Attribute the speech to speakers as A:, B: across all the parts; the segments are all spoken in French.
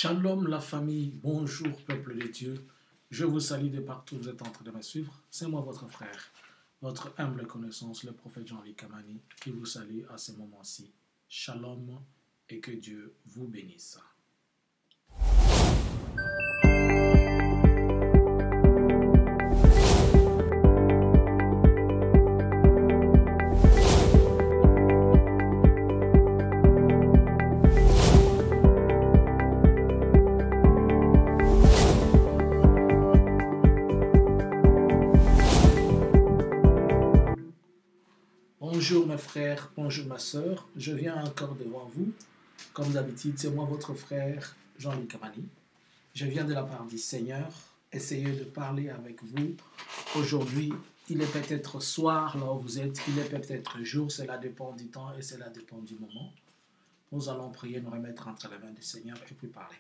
A: Shalom la famille, bonjour peuple de Dieu, je vous salue de partout où vous êtes en train de me suivre, c'est moi votre frère, votre humble connaissance, le prophète Jean-Louis Kamani, qui vous salue à ce moment-ci. Shalom et que Dieu vous bénisse. Bonjour mes frères, bonjour ma soeur, je viens encore devant vous. Comme d'habitude, c'est moi votre frère Jean-Louis Kamani. Je viens de la part du Seigneur, essayer de parler avec vous. Aujourd'hui, il est peut-être soir là où vous êtes, il est peut-être jour, cela dépend du temps et cela dépend du moment. Nous allons prier, nous remettre entre les mains du Seigneur et puis parler.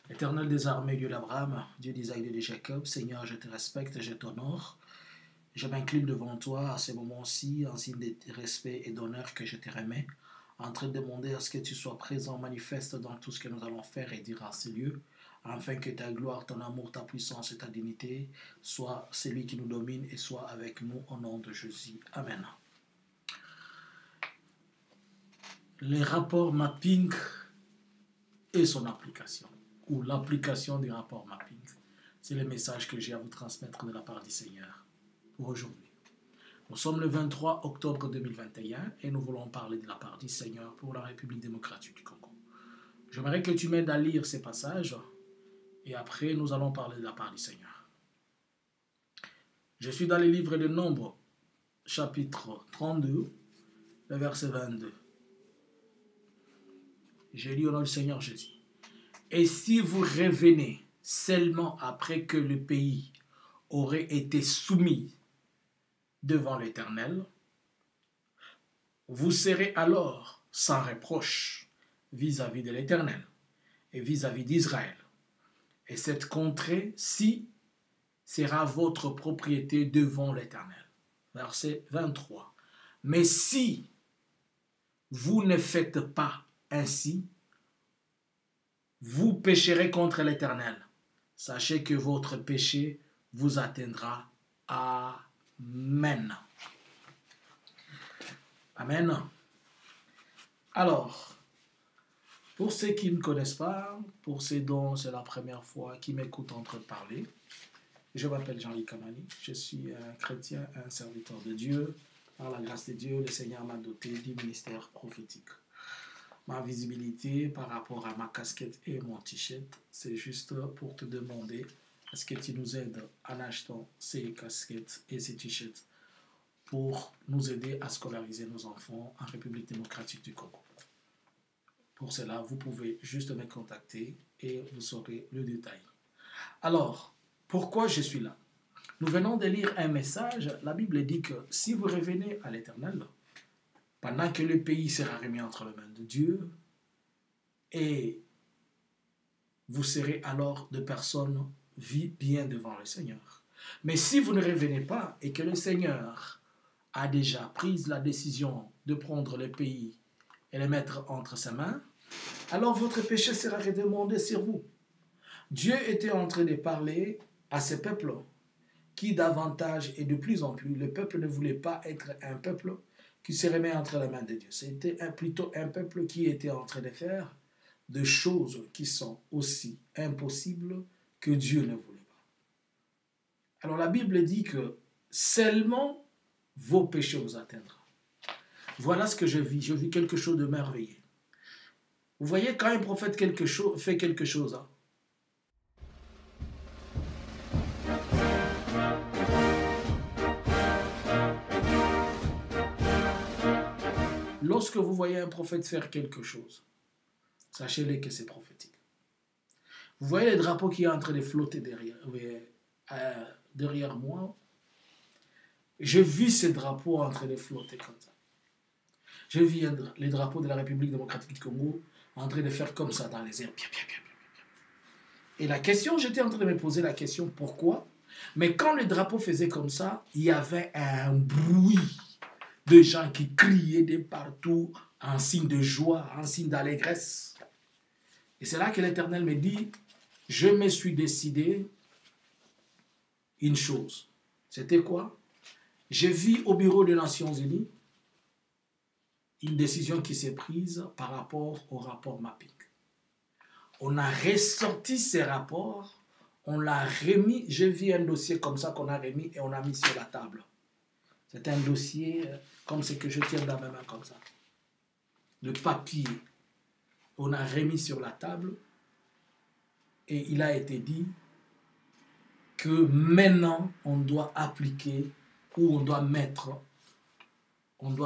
A: Éternel des armées, Dieu d'Abraham, Dieu d'Isaac et de Jacob, Seigneur, je te respecte, je t'honore. Je m'incline devant toi à ce moment-ci, en signe de respect et d'honneur que je te remets, en train de demander à ce que tu sois présent, manifeste dans tout ce que nous allons faire et dire à ce lieu, afin que ta gloire, ton amour, ta puissance et ta dignité soient celui qui nous domine et soit avec nous au nom de Jésus. Amen. Les rapports mapping et son application, ou l'application des rapports mapping, c'est le message que j'ai à vous transmettre de la part du Seigneur. Pour aujourd'hui. Nous sommes le 23 octobre 2021 et nous voulons parler de la part du Seigneur pour la République démocratique du Congo. J'aimerais que tu m'aides à lire ces passages et après nous allons parler de la part du Seigneur. Je suis dans le livre de Nombres, chapitre 32, le verset 22. J'ai lu au nom du Seigneur Jésus. Et si vous revenez seulement après que le pays aurait été soumis devant l'Éternel, vous serez alors sans reproche vis-à-vis de l'Éternel et vis-à-vis d'Israël. Et cette contrée-ci sera votre propriété devant l'Éternel. Verset 23. Mais si vous ne faites pas ainsi, vous pécherez contre l'Éternel. Sachez que votre péché vous atteindra. Amen. Amen. Alors, pour ceux qui ne me connaissent pas, pour ceux dont c'est la première fois qui m'écoutent entendre parler, je m'appelle Jean-Louis Kamani, je suis un chrétien, un serviteur de Dieu. Par la grâce de Dieu, le Seigneur m'a doté du ministère prophétique. Ma visibilité par rapport à ma casquette et mon t-shirt, c'est juste pour te demander est-ce que tu nous aides en achetant ces casquettes et ces t-shirts pour nous aider à scolariser nos enfants en République démocratique du Congo? Pour cela, vous pouvez juste me contacter et vous saurez le détail. Alors, pourquoi je suis là? Nous venons de lire un message. La Bible dit que si vous revenez à l'Éternel, pendant que le pays sera remis entre les mains de Dieu, et vous serez alors de personnes vit bien devant le Seigneur. Mais si vous ne revenez pas et que le Seigneur a déjà pris la décision de prendre le pays et le mettre entre ses mains, alors votre péché sera redemandé sur vous. Dieu était en train de parler à ce peuple qui davantage et de plus en plus, le peuple ne voulait pas être un peuple qui se remet entre les mains de Dieu. C'était plutôt un peuple qui était en train de faire des choses qui sont aussi impossibles que Dieu ne voulait pas. Alors la Bible dit que seulement vos péchés vous atteindront. Voilà ce que je vis. Je vis quelque chose de merveilleux. Vous voyez, quand un prophète fait quelque chose, hein, lorsque vous voyez un prophète faire quelque chose, sachez-le que c'est prophétique. Vous voyez les drapeaux qui est en train de flotter derrière moi. Je vis ces drapeaux en train de flotter comme ça. Je vis les drapeaux de la République démocratique du Congo en train de faire comme ça dans les airs. Et la question, j'étais en train de me poser la question, pourquoi? Mais quand le drapeau faisait comme ça, il y avait un bruit de gens qui criaient de partout en signe de joie, en signe d'allégresse. Et c'est là que l'Éternel me dit, je me suis décidé une chose. C'était quoi? J'ai vu au bureau des Nations Unies une décision qui s'est prise par rapport au rapport mapping. On a ressorti ces rapports, on l'a remis, j'ai vu un dossier comme ça qu'on a remis et on a mis sur la table. C'est un dossier comme ce que je tiens dans ma main comme ça. Le papier, on a remis sur la table et il a été dit que maintenant on doit appliquer ou on doit mettre en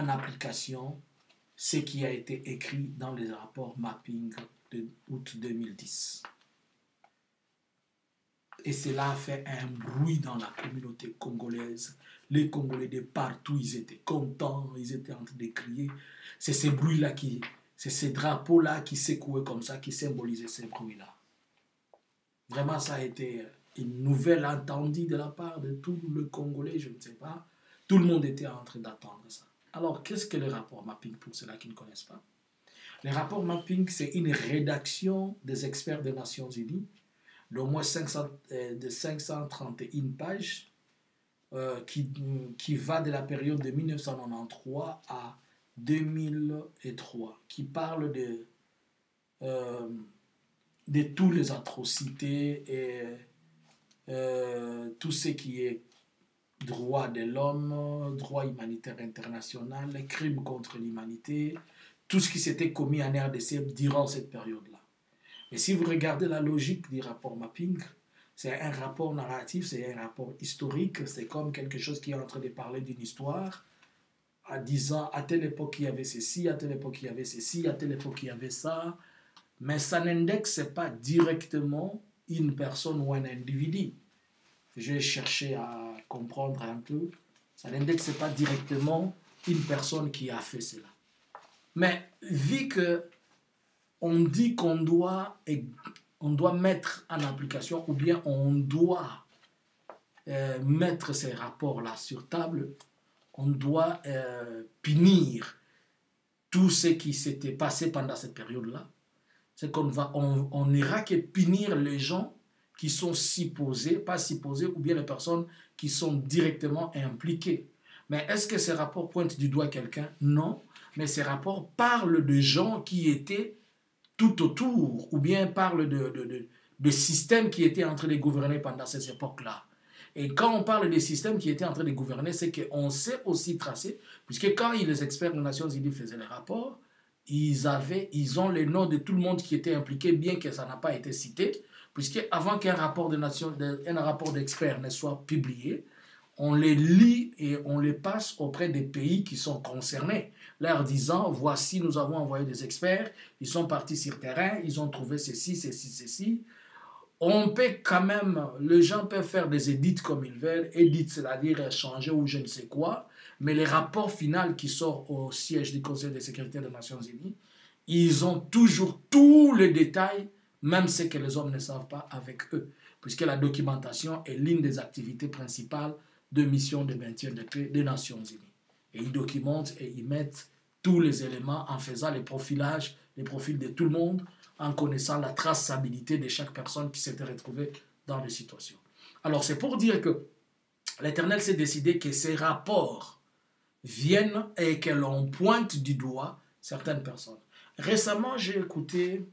A: application ce qui a été écrit dans les rapports mapping de août 2010. Et cela a fait un bruit dans la communauté congolaise. Les Congolais de partout, ils étaient contents, ils étaient en train de crier. C'est ces bruits-là c'est ces drapeaux-là qui secouaient comme ça, qui symbolisaient ces bruits-là. Vraiment, ça a été une nouvelle entendue de la part de tout le Congolais, je ne sais pas. Tout le monde était en train d'attendre ça. Alors, qu'est-ce que les rapports mapping pour ceux-là qui ne connaissent pas? Les rapports mapping, c'est une rédaction des experts des Nations Unies d'au moins 531 pages qui va de la période de 1993 à 2003, qui parle de toutes les atrocités et tout ce qui est droit de l'homme, droit humanitaire international, les crimes contre l'humanité, tout ce qui s'était commis en RDC durant cette période-là. Et si vous regardez la logique du rapport mapping, c'est un rapport narratif, c'est un rapport historique, c'est comme quelque chose qui est en train de parler d'une histoire, en disant à telle époque il y avait ceci, à telle époque il y avait ceci, à telle époque il y avait ça, mais ça n'indexe pas directement une personne ou un individu. J'ai cherché à comprendre un peu, ça n'indexe pas directement une personne qui a fait cela. Mais vu que on dit qu'on doit mettre en application ou bien on doit mettre ces rapports-là sur table, on doit punir tout ce qui s'était passé pendant cette période-là. C'est on n'ira que punir les gens qui sont pas supposés, ou bien les personnes qui sont directement impliquées. Mais est-ce que ces rapports pointent du doigt quelqu'un? Non, mais ces rapports parlent de gens qui étaient tout autour, ou bien parlent de systèmes qui étaient en train de gouverner pendant ces époques-là. Et quand on parle des systèmes qui étaient en train de gouverner, c'est qu'on sait aussi tracer, puisque quand les experts des Nations Unies faisaient les rapports, ils ont les noms de tout le monde qui était impliqué, bien que ça n'a pas été cité, puisque avant qu'un rapport d'experts ne soit publié, on les lit et on les passe auprès des pays qui sont concernés, leur disant, voici, nous avons envoyé des experts, ils sont partis sur le terrain, ils ont trouvé ceci, ceci, ceci. On peut quand même, les gens peuvent faire des édits comme ils veulent, édits, c'est-à-dire changer ou je ne sais quoi, mais les rapports finaux qui sortent au siège du Conseil de sécurité des Nations Unies, ils ont toujours tous les détails, même ce que les hommes ne savent pas avec eux, puisque la documentation est l'une des activités principales de mission de maintien de paix des Nations Unies. Et ils documentent et ils mettent tous les éléments en faisant les profilages, les profils de tout le monde, en connaissant la traçabilité de chaque personne qui s'était retrouvée dans les situations. Alors c'est pour dire que l'Éternel s'est décidé que ces rapports viennent et que l'on pointe du doigt certaines personnes. Récemment, j'ai écouté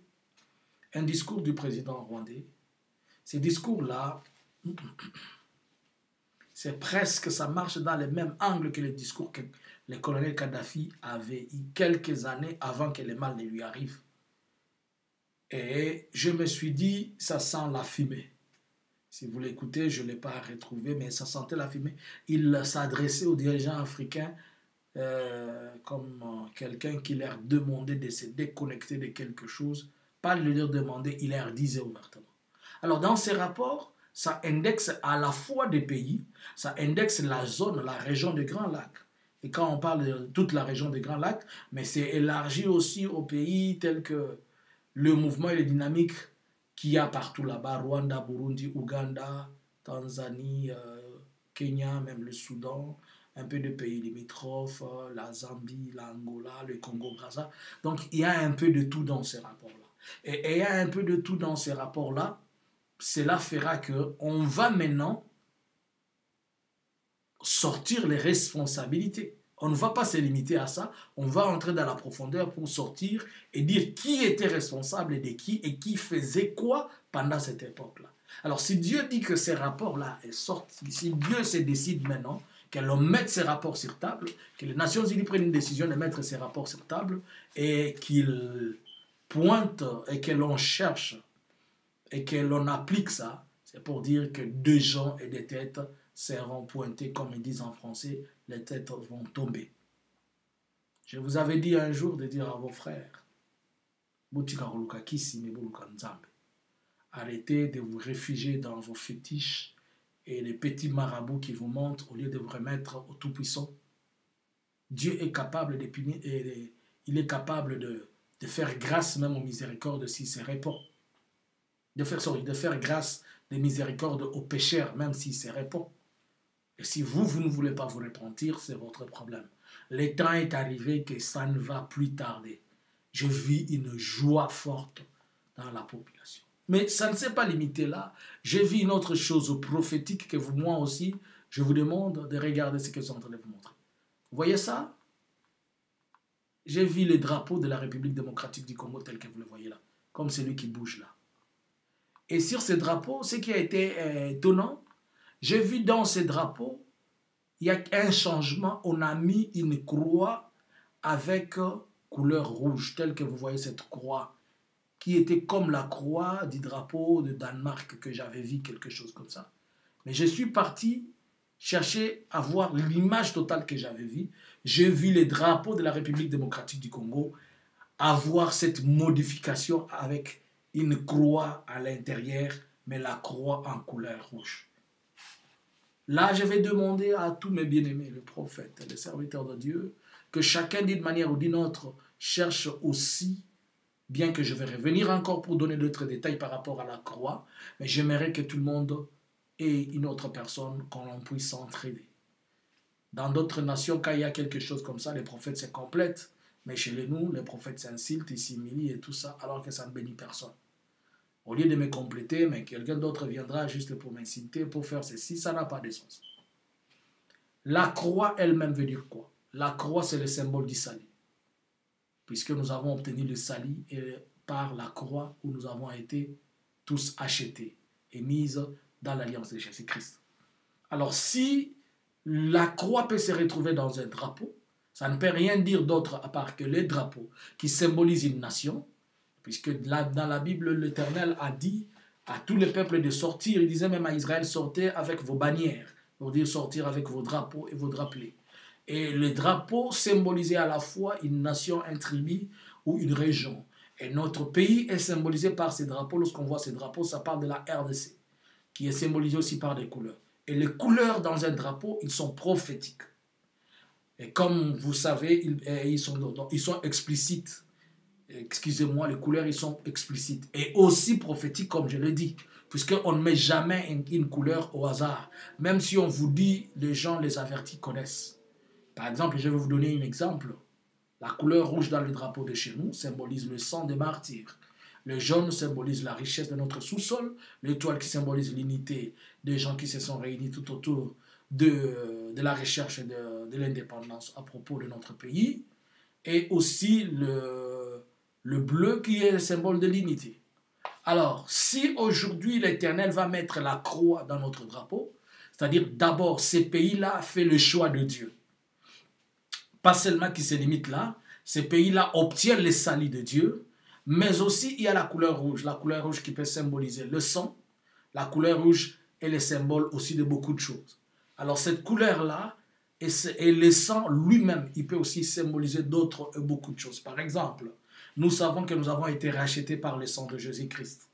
A: un discours du président rwandais. Ces discours-là, c'est presque, ça marche dans le même angle que les discours que le colonel Kadhafi avait eu quelques années avant que le mal ne lui arrive. Et je me suis dit, ça sent la fumée. Si vous l'écoutez, je ne l'ai pas retrouvé, mais ça sentait la fumée. Il s'adressait aux dirigeants africains comme quelqu'un qui leur demandait de se déconnecter de quelque chose. Pas de leur demander, il leur disait ouvertement. Alors dans ces rapports, ça indexe à la fois des pays, ça indexe la zone, la région des Grands Lacs. Et quand on parle de toute la région des Grands Lacs, mais c'est élargi aussi aux pays tels que le mouvement et les dynamiques qu'il y a partout là-bas, Rwanda, Burundi, Ouganda, Tanzanie, Kenya, même le Soudan, un peu de pays limitrophes, la Zambie, l'Angola, le Congo-Brazza. Donc, il y a un peu de tout dans ces rapports-là. Et il y a un peu de tout dans ces rapports-là. Cela fera qu'on va maintenant sortir les responsabilités. On ne va pas se limiter à ça. On va entrer dans la profondeur pour sortir et dire qui était responsable et de qui et qui faisait quoi pendant cette époque-là. Alors, si Dieu dit que ces rapports-là sortent, si Dieu se décide maintenant que l'on mette ces rapports sur table, que les Nations Unies prennent une décision de mettre ces rapports sur table et qu'ils pointent et que l'on cherche et que l'on applique ça, c'est pour dire que deux gens et des têtes seront pointés, comme ils disent en français, les têtes vont tomber. Je vous avais dit un jour de dire à vos frères, arrêtez de vous réfugier dans vos fétiches et les petits marabouts qui vous montrent au lieu de vous remettre au Tout-Puissant. Dieu est capable de punir et il est capable de faire grâce même aux miséricordes s'il se répand. De faire grâce de miséricorde aux pécheurs même s'il se répand. Et si vous ne voulez pas vous repentir, c'est votre problème. Le temps est arrivé que ça ne va plus tarder. Je vis une joie forte dans la population. Mais ça ne s'est pas limité là. Je vis une autre chose prophétique que vous, moi aussi, je vous demande de regarder ce que je suis en train de vous montrer. Vous voyez ça? J'ai vu le drapeau de la République démocratique du Congo tel que vous le voyez là, comme celui qui bouge là. Et sur ce drapeau, ce qui a été étonnant, j'ai vu dans ce drapeau, il y a un changement. On a mis une croix avec couleur rouge, telle que vous voyez cette croix, qui était comme la croix du drapeau de Danemark que j'avais vu, quelque chose comme ça. Mais je suis parti chercher à voir l'image totale que j'avais vue. J'ai vu les drapeaux de la République démocratique du Congo avoir cette modification avec une croix à l'intérieur, mais la croix en couleur rouge. Là, je vais demander à tous mes bien-aimés, les prophètes, les serviteurs de Dieu, que chacun d'une manière ou d'une autre cherche aussi, bien que je vais revenir encore pour donner d'autres détails par rapport à la croix, mais j'aimerais que tout le monde ait une autre personne, qu'on puisse s'entraider. Dans d'autres nations, quand il y a quelque chose comme ça, les prophètes se complètent, mais chez nous, les prophètes s'insultent, ils s'humilient et tout ça, alors que ça ne bénit personne. Au lieu de me compléter, mais quelqu'un d'autre viendra juste pour m'insulter, pour faire ceci, ça n'a pas de sens. La croix elle-même veut dire quoi? La croix, c'est le symbole du salut. Puisque nous avons obtenu le salut par la croix où nous avons été tous achetés et mis dans l'alliance de Jésus-Christ. Alors si la croix peut se retrouver dans un drapeau, ça ne peut rien dire d'autre à part que les drapeaux qui symbolisent une nation, puisque là, dans la Bible, l'Éternel a dit à tous les peuples de sortir. Il disait même à Israël, sortez avec vos bannières, pour dire sortir avec vos drapeaux et vos drapelets. Et le drapeau symbolisait à la fois une nation, un tribu ou une région. Et notre pays est symbolisé par ces drapeaux. Lorsqu'on voit ces drapeaux, ça parle de la RDC, qui est symbolisée aussi par des couleurs. Et les couleurs dans un drapeau, ils sont prophétiques. Et comme vous savez, ils sont explicites. Excusez-moi, les couleurs, ils sont explicites. Et aussi prophétiques, comme je l'ai dit. Puisqu'on ne met jamais une couleur au hasard. Même si on vous dit, les gens, les avertis connaissent. Par exemple, je vais vous donner un exemple. La couleur rouge dans le drapeau de chez nous symbolise le sang des martyrs. Le jaune symbolise la richesse de notre sous-sol. L'étoile qui symbolise l'unité des gens qui se sont réunis tout autour de la recherche de l'indépendance à propos de notre pays. Et aussi le bleu qui est le symbole de l'unité. Alors, si aujourd'hui l'Éternel va mettre la croix dans notre drapeau, c'est-à-dire d'abord ces pays-là font le choix de Dieu. Pas seulement qui se limite là, ces pays-là obtiennent le salut de Dieu, mais aussi il y a la couleur rouge qui peut symboliser le sang. La couleur rouge est le symbole aussi de beaucoup de choses. Alors cette couleur-là, et le sang lui-même, il peut aussi symboliser beaucoup de choses. Par exemple, nous savons que nous avons été rachetés par le sang de Jésus-Christ.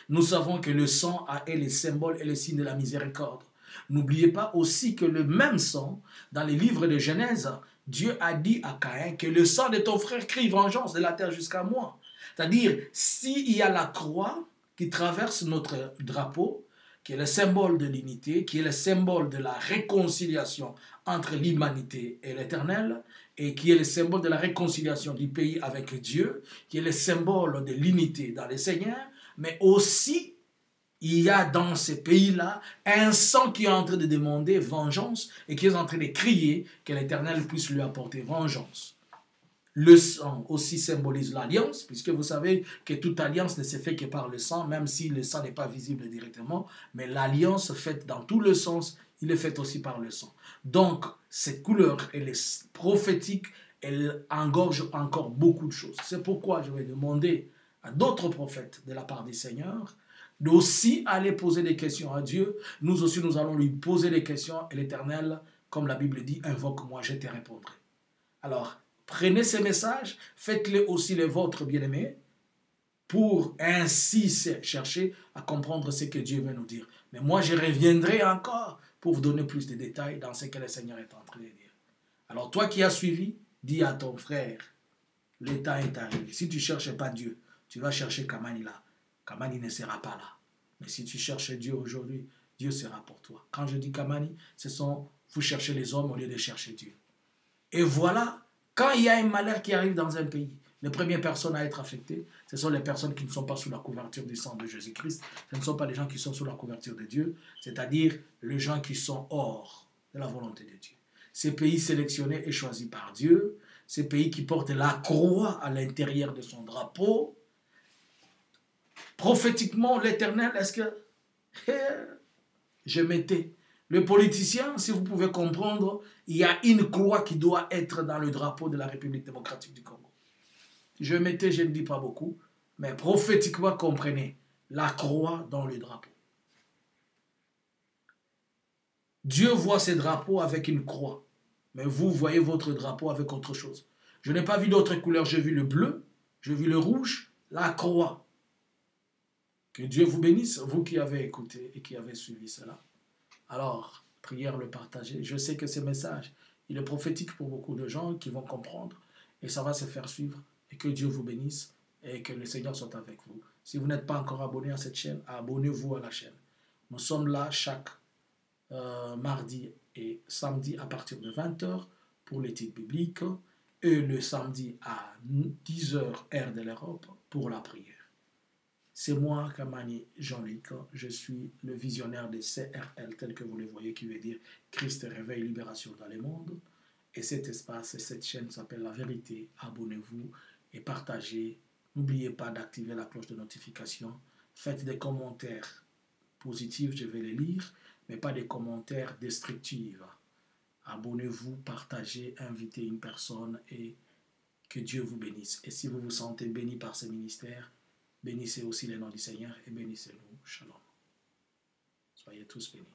A: Nous savons que le sang est le symbole et le signe de la miséricorde. N'oubliez pas aussi que le même sang, dans les livres de Genèse, Dieu a dit à Caïn que le sang de ton frère crie vengeance de la terre jusqu'à moi. C'est-à-dire, s'il y a la croix qui traverse notre drapeau, qui est le symbole de l'unité, qui est le symbole de la réconciliation entre l'humanité et l'Éternel, et qui est le symbole de la réconciliation du pays avec Dieu, qui est le symbole de l'unité dans le Seigneur, mais aussi il y a dans ces pays-là un sang qui est en train de demander vengeance et qui est en train de crier que l'Éternel puisse lui apporter vengeance. Le sang aussi symbolise l'alliance, puisque vous savez que toute alliance ne se fait que par le sang, même si le sang n'est pas visible directement, mais l'alliance faite dans tout le sens, il est faite aussi par le sang. Donc, cette couleur, elle est prophétique, elle engorge encore beaucoup de choses. C'est pourquoi je vais demander à d'autres prophètes de la part du Seigneur d'aussi aller poser des questions à Dieu. Nous aussi, nous allons lui poser des questions et l'Éternel, comme la Bible dit, invoque-moi, je te répondrai. Alors, prenez ces messages, faites-les aussi les vôtres, bien-aimés, pour ainsi chercher à comprendre ce que Dieu veut nous dire. Mais moi, je reviendrai encore pour vous donner plus de détails dans ce que le Seigneur est en train de dire. Alors, toi qui as suivi, dis à ton frère, le temps est arrivé. Si tu ne cherches pas Dieu, tu vas chercher Kamani là. Kamani ne sera pas là. Mais si tu cherches Dieu aujourd'hui, Dieu sera pour toi. Quand je dis Kamani, vous cherchez les hommes au lieu de chercher Dieu. Et voilà, quand il y a un malheur qui arrive dans un pays, les premières personnes à être affectées, ce sont les personnes qui ne sont pas sous la couverture du sang de Jésus-Christ. Ce ne sont pas les gens qui sont sous la couverture de Dieu, c'est-à-dire les gens qui sont hors de la volonté de Dieu. Ces pays sélectionnés et choisis par Dieu, ces pays qui portent la croix à l'intérieur de son drapeau, prophétiquement, l'Éternel, est-ce que je mettais le politicien, si vous pouvez comprendre, il y a une croix qui doit être dans le drapeau de la République démocratique du Congo. Je mettais, je ne dis pas beaucoup, mais prophétiquement, comprenez, la croix dans le drapeau. Dieu voit ses drapeaux avec une croix, mais vous voyez votre drapeau avec autre chose. Je n'ai pas vu d'autres couleurs, j'ai vu le bleu, j'ai vu le rouge, la croix. Que Dieu vous bénisse, vous qui avez écouté et qui avez suivi cela. Alors, prière le partager. Je sais que ce message, il est prophétique pour beaucoup de gens qui vont comprendre et ça va se faire suivre. Et que Dieu vous bénisse et que le Seigneur soit avec vous. Si vous n'êtes pas encore abonné à cette chaîne, abonnez-vous à la chaîne. Nous sommes là chaque mardi et samedi à partir de 20h pour l'étude biblique et le samedi à 10h heure de l'Europe pour la prière. C'est moi, Kamani Jean-Luc, je suis le visionnaire des CRL, tel que vous le voyez, qui veut dire Christ réveille libération dans le monde. Et cet espace et cette chaîne s'appelle La Vérité. Abonnez-vous et partagez. N'oubliez pas d'activer la cloche de notification. Faites des commentaires positifs, je vais les lire, mais pas des commentaires destructifs. Abonnez-vous, partagez, invitez une personne et que Dieu vous bénisse. Et si vous vous sentez béni par ce ministère, bénissez aussi le nom du Seigneur et bénissez-nous. Shalom. Soyez tous bénis.